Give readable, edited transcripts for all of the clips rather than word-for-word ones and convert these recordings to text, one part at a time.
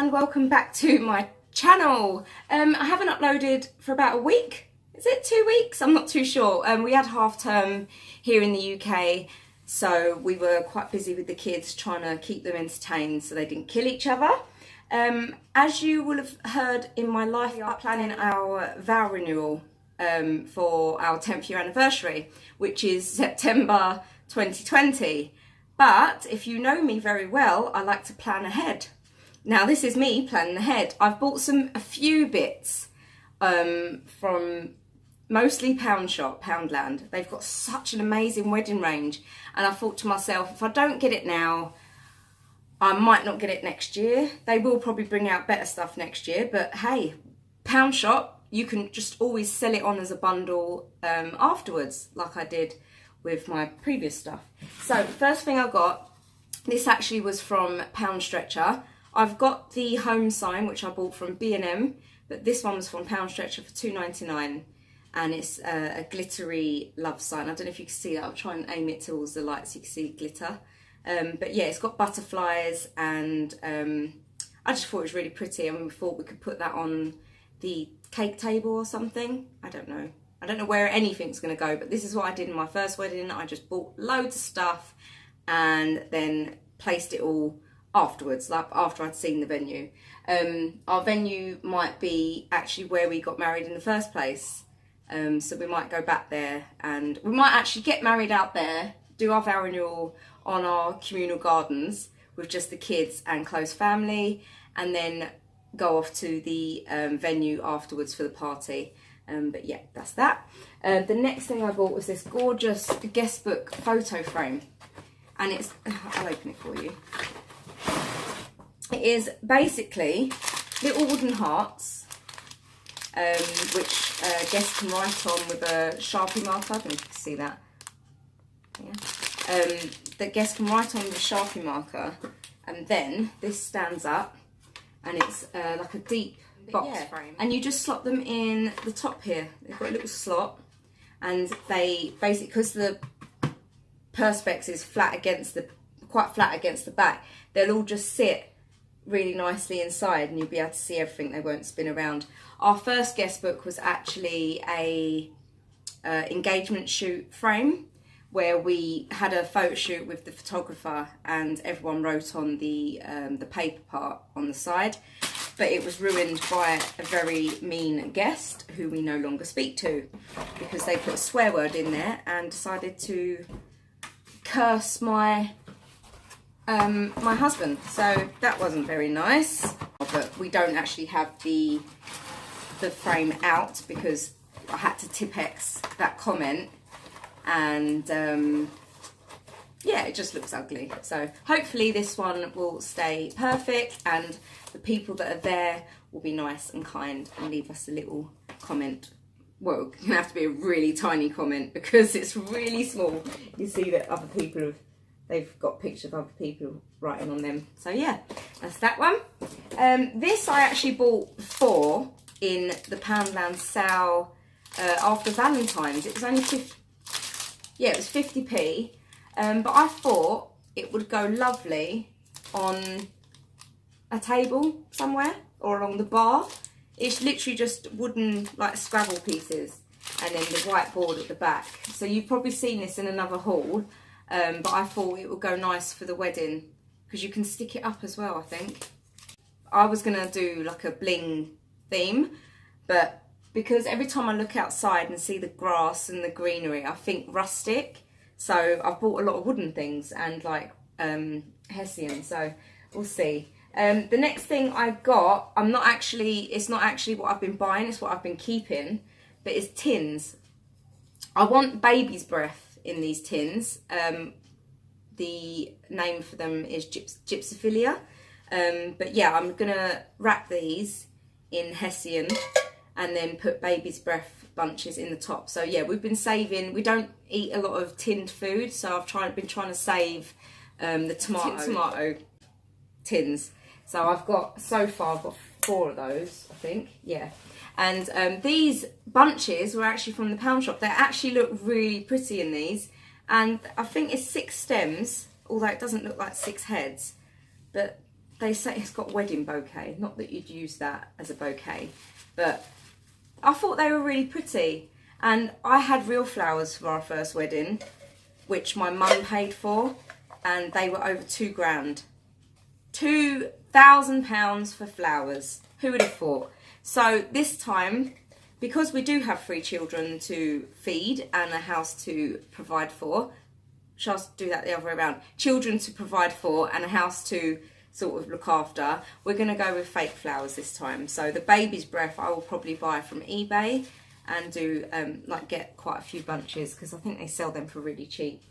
and welcome back to my channel. I haven't uploaded for about a week. Is it 2 weeks? I'm not too sure. We had half term here in the UK, so we were quite busy with the kids trying to keep them entertained so they didn't kill each other. As you will have heard in my life, we are planning our vow renewal for our 10th year anniversary, which is September 2020. But if you know me very well, I like to plan ahead. Now this is me planning ahead. I've bought a few bits from mostly Poundland. They've got such an amazing wedding range, and I thought to myself, if I don't get it now, I might not get it next year. They will probably bring out better stuff next year, but hey, Pound Shop, you can just always sell it on as a bundle afterwards, like I did with my previous stuff. So the first thing I got, this actually was from Pound Stretcher. I've got the home sign, which I bought from B&M, but this one was from Pound Stretcher for £2.99, and it's a glittery love sign. I don't know if you can see that. I'll try and aim it towards the light so you can see glitter. But yeah, it's got butterflies, and I just thought it was really pretty, and we thought we could put that on the cake table or something. I don't know where anything's going to go, but this is what I did in my first wedding. I just bought loads of stuff and then placed it all afterwards, like after I'd seen the venue. Our venue might be actually where we got married in the first place, so we might go back there, and we might actually get married out there, do our vow renewal on our communal gardens with just the kids and close family, and then go off to the venue afterwards for the party. But yeah, that's that. The next thing I bought was this gorgeous guest book photo frame, and it's, I'll open it for you. It is basically little wooden hearts, which guests can write on with a Sharpie marker. I don't know if you can see that. Yeah. That guests can write on with a Sharpie marker, and then this stands up, and it's like a deep box frame, and you just slot them in the top here. They've got a little slot, and they basically, because the perspex is quite flat against the back, they'll all just sit really nicely inside, and you'll be able to see everything. They won't spin around. Our first guest book was actually a engagement shoot frame, where we had a photo shoot with the photographer, and everyone wrote on the paper part on the side. But it was ruined by a very mean guest who we no longer speak to, because they put a swear word in there and decided to curse my my husband. So that wasn't very nice. But we don't actually have the frame out because I had to Tipex that comment, and yeah, it just looks ugly. So hopefully this one will stay perfect, and the people that are there will be nice and kind and leave us a little comment. Well, it's gonna have to be a really tiny comment because it's really small. You see that other people they've got pictures of other people writing on them. So yeah, that's that one. This I actually bought before in the Poundland sale after Valentine's. It was only 50p. But I thought it would go lovely on a table somewhere or along the bar. It's literally just wooden, like, Scrabble pieces, and then the whiteboard at the back. So you've probably seen this in another haul, but I thought it would go nice for the wedding because you can stick it up as well, I think. I was going to do like a bling theme, but because every time I look outside and see the grass and the greenery, I think rustic. So I've bought a lot of wooden things and like Hessian, so we'll see. The next thing I got, it's not actually what I've been buying, it's what I've been keeping, but it's tins. I want baby's breath in these tins. The name for them is gypsophilia. But yeah, I'm gonna wrap these in Hessian and then put baby's breath bunches in the top. So yeah, we've been saving, we don't eat a lot of tinned food, so I've been trying to save the tomato tins. So I've got 4 of those, I think, yeah. And these bunches were actually from the Pound Shop. They actually look really pretty in these, and I think it's 6 stems, although it doesn't look like 6 heads, but they say it's got wedding bouquet. Not that you'd use that as a bouquet, but I thought they were really pretty. And I had real flowers for our first wedding, which my mum paid for, and they were over £2,000. £2,000 for flowers. Who would have thought? So this time, because we do have 3 children to feed and a house to provide for, shall I do that the other way around? Children to provide for and a house to sort of look after, we're going to go with fake flowers this time. So the baby's breath I will probably buy from eBay and do like get quite a few bunches, because I think they sell them for really cheap.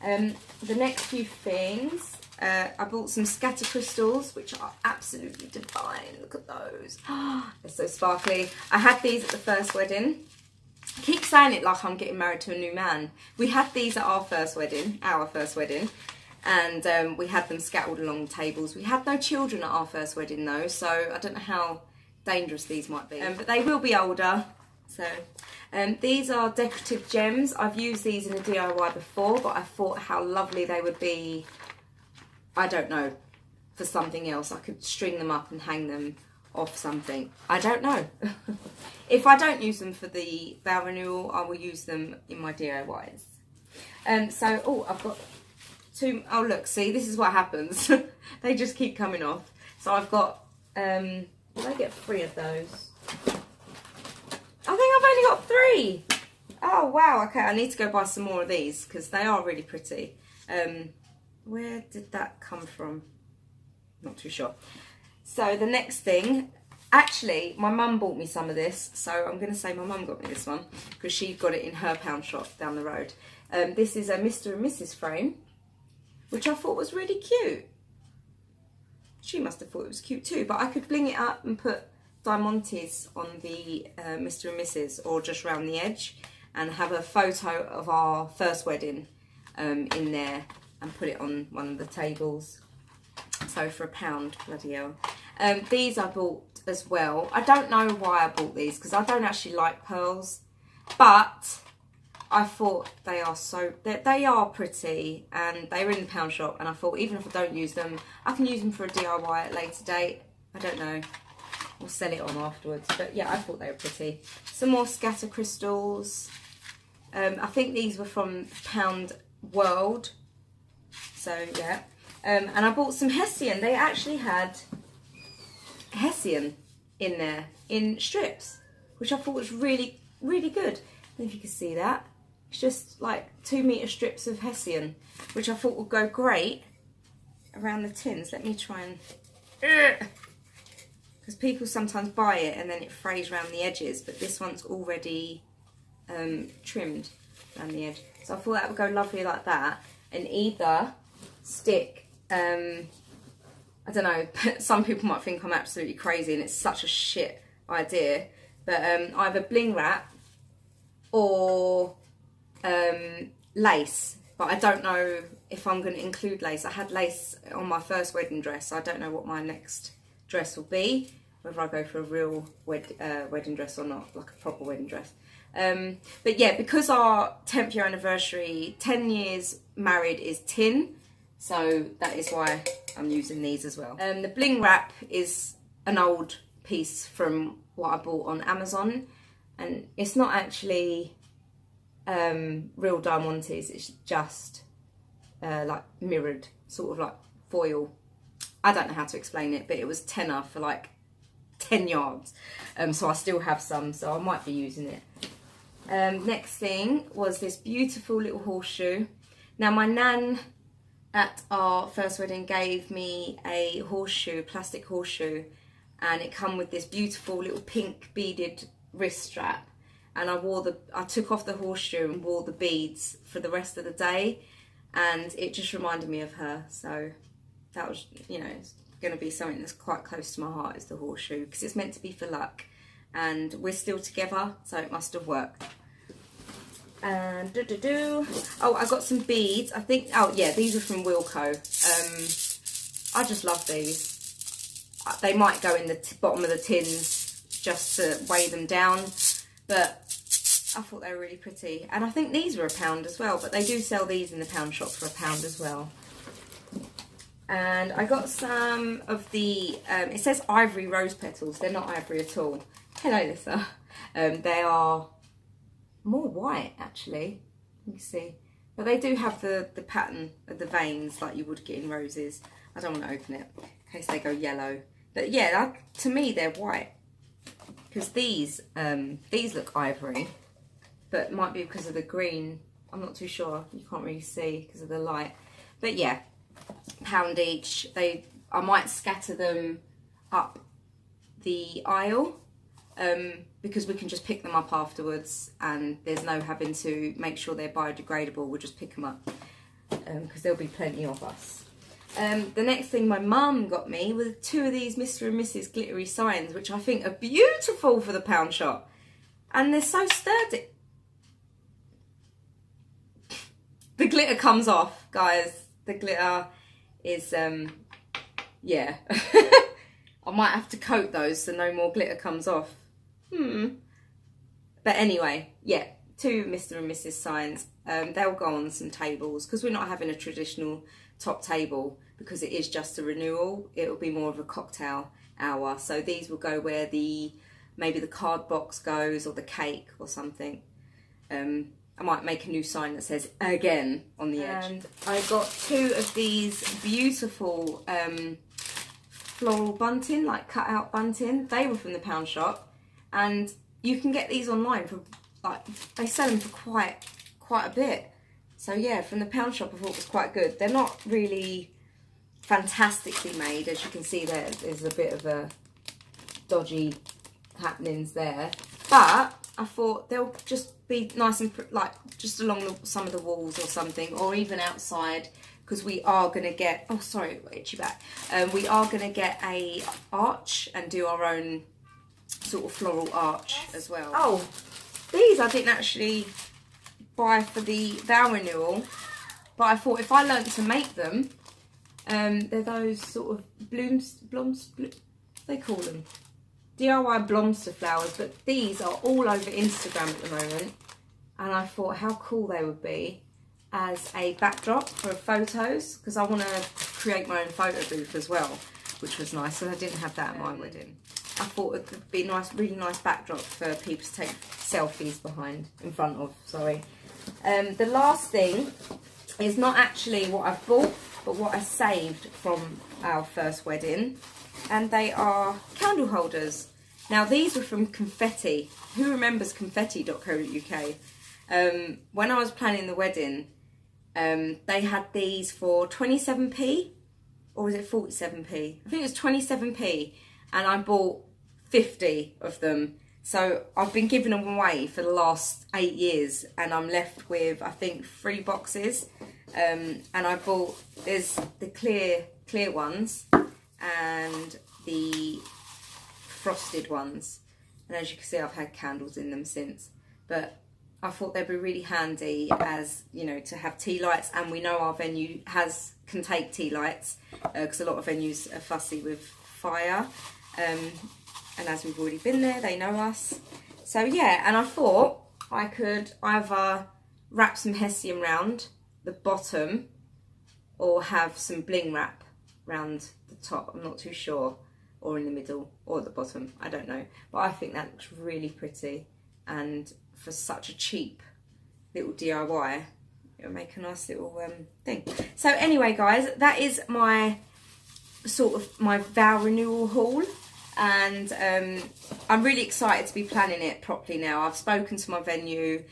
The next few things, I bought some scatter crystals, which are absolutely divine. Look at those. They're so sparkly. I had these at the first wedding. I keep saying it like I'm getting married to a new man. We had these at our first wedding, and we had them scattered along the tables. We had no children at our first wedding though, so I don't know how dangerous these might be. But they will be older. So these are decorative gems. I've used these in a DIY before, but I thought how lovely they would be, I don't know, for something else. I could string them up and hang them off something. I don't know. If I don't use them for the Vow Renewal, I will use them in my DIYs. Oh, I've got 2, oh look, see, this is what happens. They just keep coming off. So I've got, did I get 3 of those? I think I've only got 3. Oh wow, okay, I need to go buy some more of these because they are really pretty. Where did that come from? Not too sure. So the next thing, actually my mum bought me some of this, so I'm going to say my mum got me this one because she got it in her pound shop down the road. This is a Mr. and Mrs. frame, which I thought was really cute. She must have thought it was cute too, but I could bling it up and put diamantes on the Mr. and Mrs. or just round the edge and have a photo of our first wedding in there and put it on one of the tables. So for £1, bloody hell. These I bought as well. I don't know why I bought these because I don't actually like pearls, but I thought they are pretty and they were in the pound shop, and I thought even if I don't use them, I can use them for a DIY at a later date. I don't know. We'll sell it on afterwards. But yeah, I thought they were pretty. Some more scatter crystals. I think these were from Pound World. So yeah. And I bought some Hessian. They actually had Hessian in there in strips, which I thought was really, really good. I don't know if you can see that. It's just like 2 metre strips of Hessian, which I thought would go great around the tins. Let me try and... because people sometimes buy it and then it frays around the edges, but this one's already trimmed around the edge. So I thought that would go lovely like that, and either stick, I don't know, some people might think I'm absolutely crazy and it's such a shit idea, but either bling wrap or lace, but I don't know if I'm going to include lace. I had lace on my first wedding dress, so I don't know what my next dress will be, whether I go for a real wedding dress or not, like a proper wedding dress. But yeah, because our 10th year anniversary, 10 years married is tin, so that is why I'm using these as well. The bling wrap is an old piece from what I bought on Amazon, and it's not actually real diamantes, it's just like mirrored, sort of like foil. I don't know how to explain it, but it was tenner for like 10 yards. So I still have some, so I might be using it. Next thing was this beautiful little horseshoe. Now my nan at our first wedding gave me a horseshoe, plastic horseshoe, and it come with this beautiful little pink beaded wrist strap. And I took off the horseshoe and wore the beads for the rest of the day, and it just reminded me of her. So that was, you know, it's going to be something that's quite close to my heart, is the horseshoe, because it's meant to be for luck, and we're still together, so it must have worked. And oh, I got some beads. I think, oh yeah, these are from Wilko. I just love these. They might go in the bottom of the tins just to weigh them down, but I thought they were really pretty. And I think these were £1 as well, but they do sell these in the pound shop for £1 as well. And I got some of the, it says ivory rose petals. They're not ivory at all. Hello, Lisa. They are more white, actually. You can see. But they do have the pattern of the veins like you would get in roses. I don't want to open it in case they go yellow. But yeah, to me, they're white. Because these look ivory. But it might be because of the green. I'm not too sure. You can't really see because of the light. But yeah, £1 each. I might scatter them up the aisle because we can just pick them up afterwards, and there's no having to make sure they're biodegradable. We'll just pick them up because there'll be plenty of us. The next thing my mum got me was 2 of these Mr. and Mrs. glittery signs, which I think are beautiful for the pound shop, and they're so sturdy. The glitter comes off, guys. The glitter is, yeah. I might have to coat those so no more glitter comes off. But anyway, yeah, 2 Mr. and Mrs. signs. They'll go on some tables because we're not having a traditional top table because it is just a renewal. It'll be more of a cocktail hour. So these will go where maybe the card box goes or the cake or something. I might make a new sign that says again on the edge. And I got 2 of these beautiful floral bunting, like cut out bunting. They were from the pound shop, and you can get these online for they sell them for quite a bit. So yeah, from the pound shop I thought it was quite good. They're not really fantastically made, as you can see there's a bit of a dodgy happenings there, but I thought they'll just be nice and just along some of the walls or something, or even outside, because we are going to get, oh sorry, itchy back, we are going to get a arch and do our own sort of floral arch as well. Oh, these I didn't actually buy for the Vow Renewal, but I thought if I learnt to make them, they're those sort of blooms, they call them DIY blomster flowers, but these are all over Instagram at the moment, and I thought how cool they would be as a backdrop for photos, because I want to create my own photo booth as well, which was nice, and I didn't have that at my wedding. I thought it could be nice, really nice backdrop for people to take selfies in front of, sorry. The last thing is not actually what I've bought, but what I saved from our first wedding. And they are candle holders. Now these were from Confetti. Who remembers confetti.co.uk? When I was planning the wedding, they had these for 27p, or was it 47p? I think it was 27p, and I bought 50 of them. So I've been giving them away for the last 8 years, and I'm left with I think 3 boxes. And I bought, there's the clear ones and the frosted ones, and as you can see I've had candles in them since, but I thought they'd be really handy as, you know, to have tea lights, and we know our venue can take tea lights because a lot of venues are fussy with fire, and as we've already been there they know us. So yeah, and I thought I could either wrap some hessian round the bottom or have some bling wrap round the top, I'm not too sure, or in the middle or at the bottom, I don't know, but I think that looks really pretty, and for such a cheap little DIY it'll make a nice little thing. So anyway guys, that is my my Vow Renewal haul, and I'm really excited to be planning it properly now. I've spoken to my venue,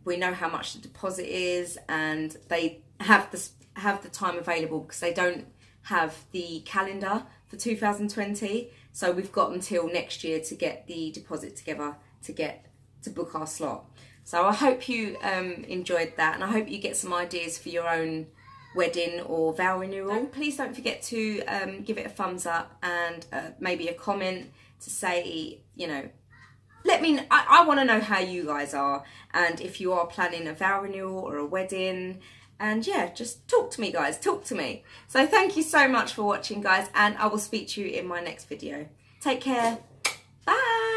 we know how much the deposit is, and they have the time available because they don't have the calendar for 2020, so we've got until next year to get the deposit together to book our slot. So I hope you enjoyed that, and I hope you get some ideas for your own wedding or vow renewal. Please don't forget to give it a thumbs up and maybe a comment to say, you know, let me, I want to know how you guys are, and if you are planning a vow renewal or a wedding. And yeah, just talk to me guys, talk to me. So thank you so much for watching guys, and I will speak to you in my next video. Take care, bye.